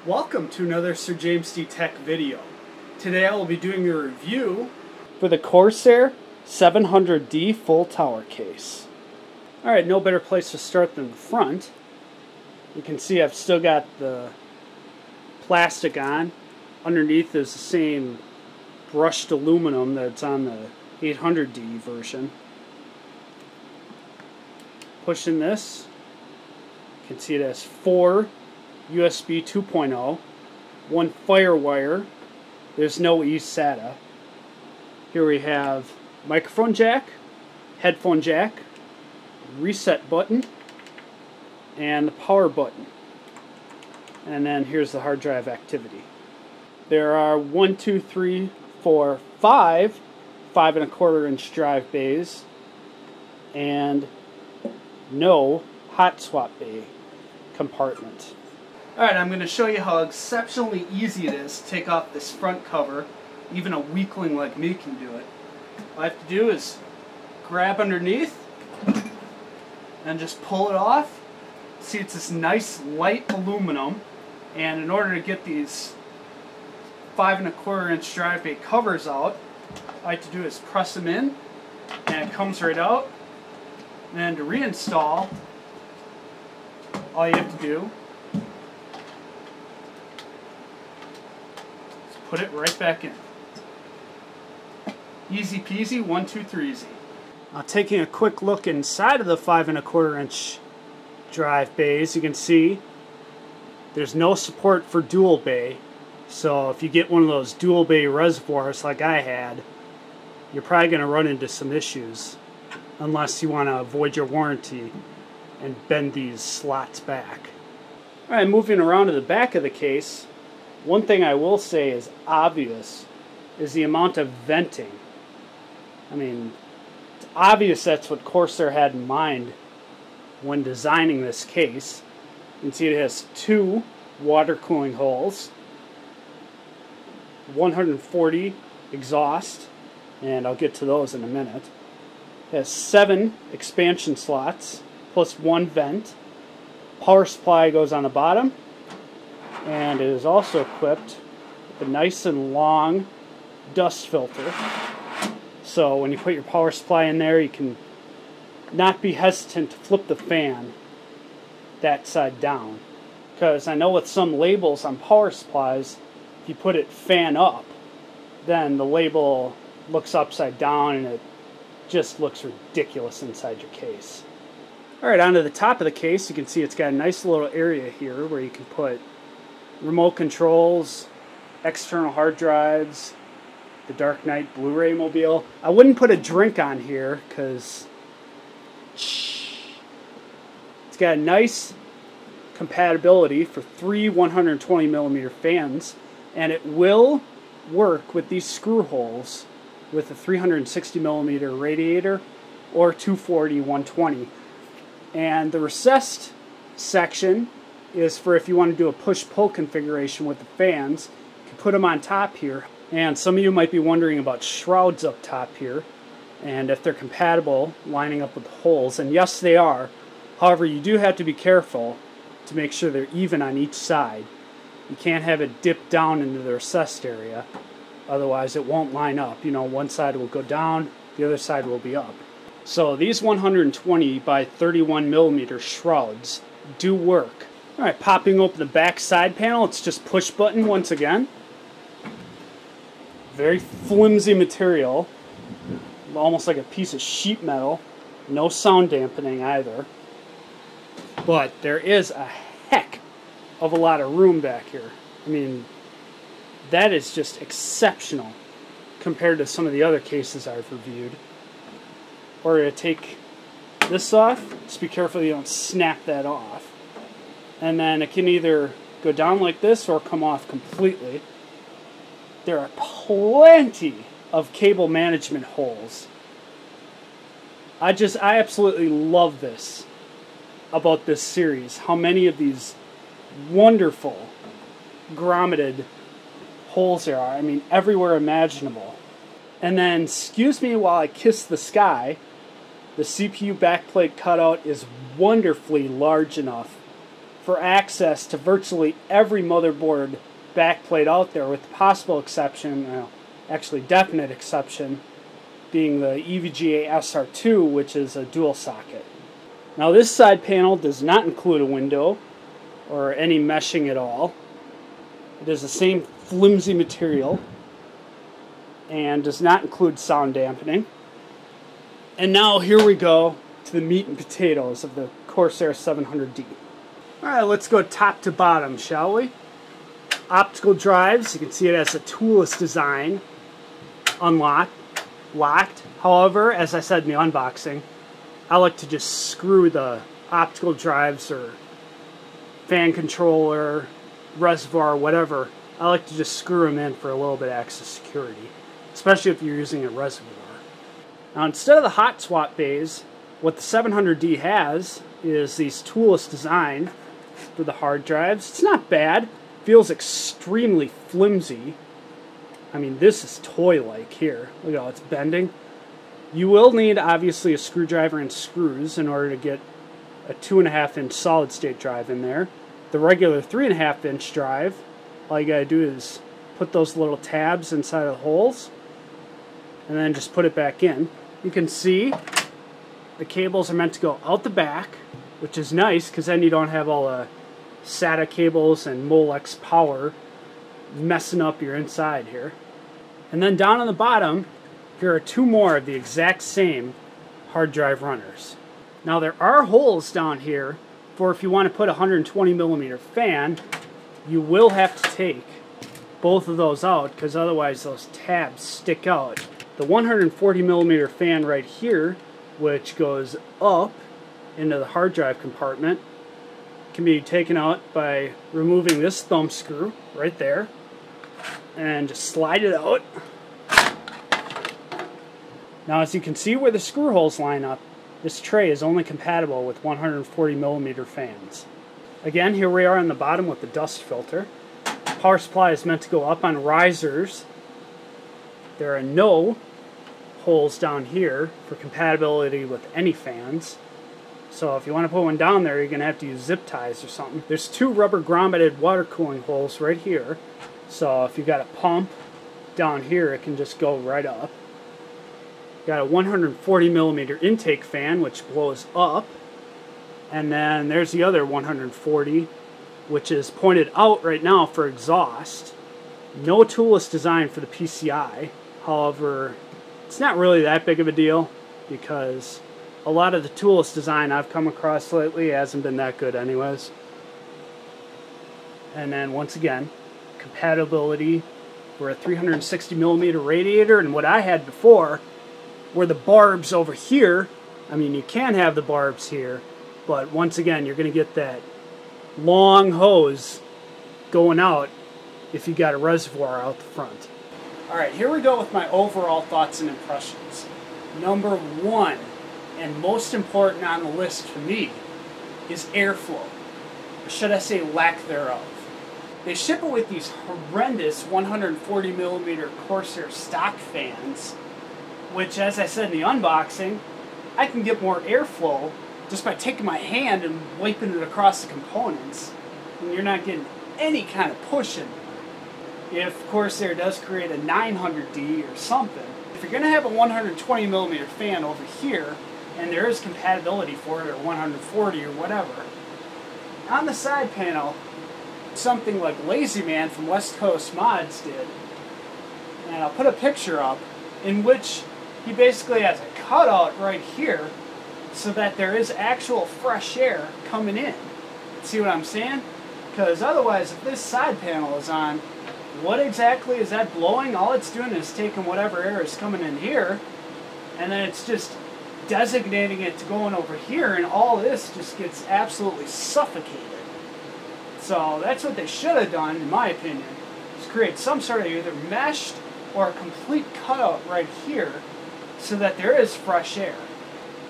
Welcome to another Sir James D Tech video. Today I will be doing a review for the Corsair 700D full tower case. Alright, no better place to start than the front. You can see I've still got the plastic on. Underneath is the same brushed aluminum that's on the 800D version. Pushing this, you can see it has 4 USB 2.0, 1 FireWire. There's no eSATA. Here we have microphone jack, headphone jack, reset button, and the power button. And then here's the hard drive activity. There are 5 5.25 inch drive bays, and no hot swap bay compartment. Alright, I'm going to show you how exceptionally easy it is to take off this front cover. Even a weakling like me can do it. All I have to do is grab underneath and just pull it off. See, it's this nice light aluminum, and in order to get these 5.25 inch drive bay covers out, all I have to do is press them in and it comes right out. And then to reinstall, all you have to do is put it right back in. Easy peasy, 1, 2, 3 easy. Now taking a quick look inside of the 5.25 inch drive bays, you can see there's no support for dual bay. So if you get one of those dual bay reservoirs like I had, you're probably going to run into some issues unless you want to avoid your warranty and bend these slots back. Alright, moving around to the back of the case, one thing I will say is obvious is the amount of venting. I mean, it's obvious that's what Corsair had in mind when designing this case. You can see it has 2 water cooling holes, 140 exhaust, and I'll get to those in a minute. It has 7 expansion slots plus 1 vent. Power supply goes on the bottom, and it is also equipped with a nice and long dust filter. So when you put your power supply in there, you can not be hesitant to flip the fan that side down. Because I know with some labels on power supplies, if you put it fan up, then the label looks upside down and it just looks ridiculous inside your case. Alright, onto the top of the case, you can see it's got a nice little area here where you can put remote controls, external hard drives, the Dark Knight Blu-ray mobile. I wouldn't put a drink on here because it's got a nice compatibility for 3 120mm fans, and it will work with these screw holes with a 360mm radiator or 240/120. And the recessed section is for if you want to do a push-pull configuration with the fans. You can put them on top here. And some of you might be wondering about shrouds up top here and if they're compatible lining up with the holes. And yes, they are. However, you do have to be careful to make sure they're even on each side. You can't have it dip down into the recessed area. Otherwise, it won't line up. You know, one side will go down, the other side will be up. So these 120 by 31mm shrouds do work. Alright, popping open the back side panel, it's just push button once again. Very flimsy material, almost like a piece of sheet metal. No sound dampening either. But there is a heck of a lot of room back here. I mean, that is just exceptional compared to some of the other cases I've reviewed. Or to take this off, just be careful you don't snap that off. And then it can either go down like this or come off completely. There are plenty of cable management holes. I absolutely love this about this series. How many of these wonderful grommeted holes there are. I mean, everywhere imaginable. And then, excuse me while I kiss the sky, the CPU backplate cutout is wonderfully large enough for access to virtually every motherboard backplate out there, with the possible exception, well, actually definite exception, being the EVGA SR2, which is a dual socket. Now this side panel does not include a window or any meshing at all. It is the same flimsy material and does not include sound dampening. And now here we go to the meat and potatoes of the Corsair 700D. Alright, let's go top to bottom, shall we? Optical drives, you can see it has a toolless design, unlocked, locked. However, as I said in the unboxing, I like to just screw the optical drives or fan controller, reservoir, whatever. I like to just screw them in for a little bit of extra security, especially if you're using a reservoir. Now, instead of the hot swap bays, what the 700D has is these toolless design for the hard drives. It's not bad. Feels extremely flimsy. I mean, this is toy-like here. Look at how it's bending. You will need, obviously, a screwdriver and screws in order to get a 2.5-inch solid-state drive in there. The regular 3.5-inch drive, all you gotta do is put those little tabs inside of the holes and then just put it back in. You can see the cables are meant to go out the back, which is nice because then you don't have all the SATA cables and Molex power messing up your inside here. And then down on the bottom, here are two more of the exact same hard drive runners. Now there are holes down here for if you want to put a 120mm fan, you will have to take both of those out because otherwise those tabs stick out. The 140mm fan right here, which goes up into the hard drive compartment, can be taken out by removing this thumb screw right there and just slide it out. Now, as you can see where the screw holes line up, this tray is only compatible with 140mm fans. Again, here we are on the bottom with the dust filter. Power supply is meant to go up on risers. There are no holes down here for compatibility with any fans. So if you want to put one down there, you're going to have to use zip ties or something. There's two rubber grommeted water cooling holes right here. So if you've got a pump down here, it can just go right up. Got a 140mm intake fan, which blows up. And then there's the other 140, which is pointed out right now for exhaust. No toolless design for the PCI. However, it's not really that big of a deal because a lot of the toolless design I've come across lately hasn't been that good anyways. And then once again, compatibility for a 360mm radiator, and what I had before were the barbs over here. I mean, you can have the barbs here, but once again, you're going to get that long hose going out if you got a reservoir out the front. Alright, here we go with my overall thoughts and impressions. Number one, and most important on the list for me, is airflow. Or should I say lack thereof. They ship it with these horrendous 140mm Corsair stock fans, which, as I said in the unboxing, I can get more airflow just by taking my hand and wiping it across the components, and you're not getting any kind of push in there. If Corsair does create a 900D or something, if you're going to have a 120mm fan over here, and there is compatibility for it, or 140 or whatever, on the side panel, something like Lazy Man from West Coast Mods did, and I'll put a picture up, in which he basically has a cutout right here so that there is actual fresh air coming in. See what I'm saying? Because otherwise, if this side panel is on, what exactly is that blowing? All it's doing is taking whatever air is coming in here, and then it's just designating it to going over here, and all this just gets absolutely suffocated. So that's what they should have done, in my opinion, is create some sort of either meshed or a complete cutout right here so that there is fresh air.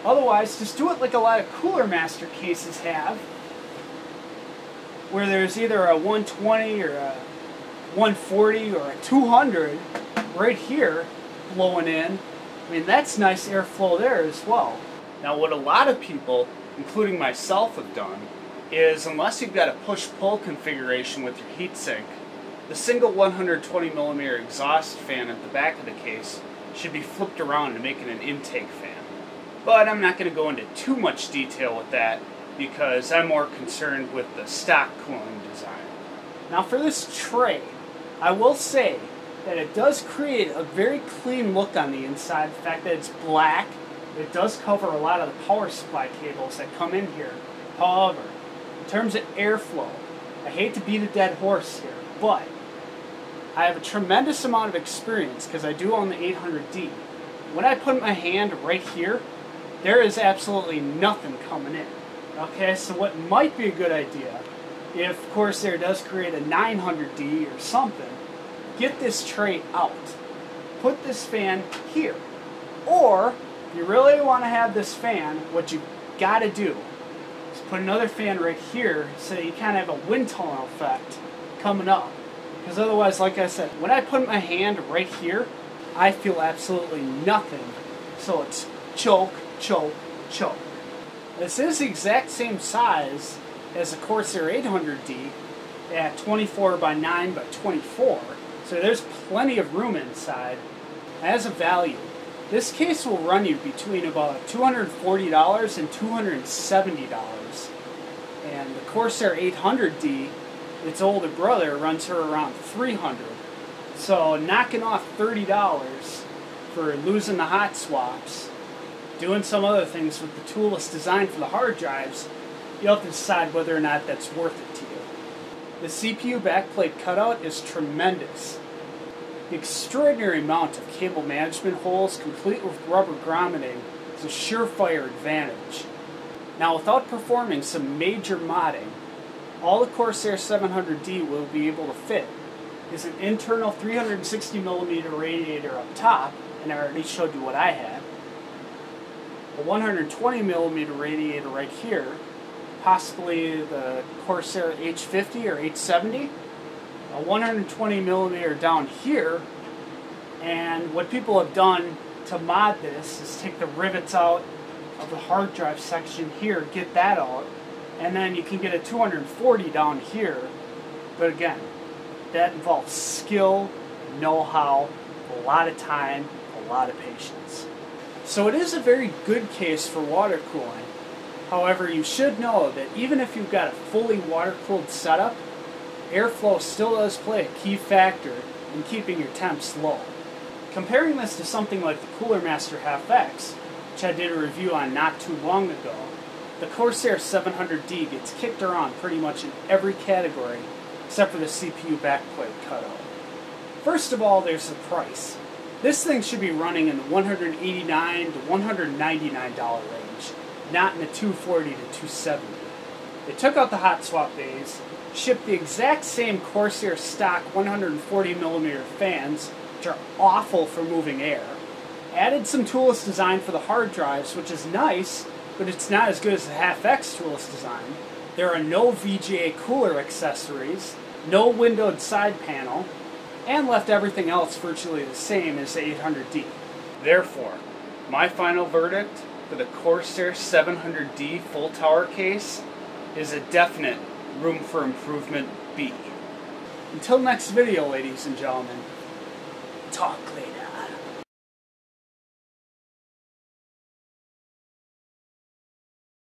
Otherwise, just do it like a lot of Cooler Master cases have, where there's either a 120 or a 140 or a 200 right here blowing in. I mean, that's nice airflow there as well. Now, what a lot of people, including myself, have done is unless you've got a push-pull configuration with your heatsink, the single 120mm exhaust fan at the back of the case should be flipped around to make it an intake fan. But I'm not going to go into too much detail with that because I'm more concerned with the stock cooling design. Now for this tray, I will say that it does create a very clean look on the inside. The fact that it's black, it does cover a lot of the power supply cables that come in here. However, in terms of airflow, I hate to beat a dead horse here, but I have a tremendous amount of experience because I do own the 800D. When I put my hand right here, there is absolutely nothing coming in. Okay, so what might be a good idea, if Corsair does create a 900D or something, get this tray out. Put this fan here. Or, if you really want to have this fan, what you got to do is put another fan right here so that you kind of have a wind tunnel effect coming up. Because otherwise, like I said, when I put my hand right here, I feel absolutely nothing. So it's choke, choke, choke. This is the exact same size as a Corsair 800D at 24 by 9 by 24. So there's plenty of room inside. As a value, this case will run you between about $240 and $270. And the Corsair 800D, its older brother, runs her around $300. So knocking off $30 for losing the hot swaps, doing some other things with the toolless design for the hard drives, you'll have to decide whether or not that's worth it to you. The CPU backplate cutout is tremendous. The extraordinary amount of cable management holes, complete with rubber grommeting, is a surefire advantage. Now, without performing some major modding, all the Corsair 700D will be able to fit is an internal 360mm radiator up top, and I already showed you what I had. A 120mm radiator right here, possibly the Corsair H50 or H70, a 120mm down here, and what people have done to mod this is take the rivets out of the hard drive section here, get that out, and then you can get a 240 down here, but again, that involves skill, know-how, a lot of time, a lot of patience. So it is a very good case for water cooling. However, you should know that even if you've got a fully water-cooled setup, airflow still does play a key factor in keeping your temps low. Comparing this to something like the Cooler Master Half-X, which I did a review on not too long ago, the Corsair 700D gets kicked around pretty much in every category except for the CPU backplate cutout. First of all, there's the price. This thing should be running in the $189 to $199 range, not in the $240 to $270. They took out the hot swap bays, shipped the exact same Corsair stock 140mm fans, which are awful for moving air, added some toolless design for the hard drives, which is nice, but it's not as good as the Half-X toolless design. There are no VGA cooler accessories, no windowed side panel, and left everything else virtually the same as the 800D. Therefore, my final verdict for the Corsair 700D full tower case is a definite room for improvement B. Until next video, ladies and gentlemen, talk later.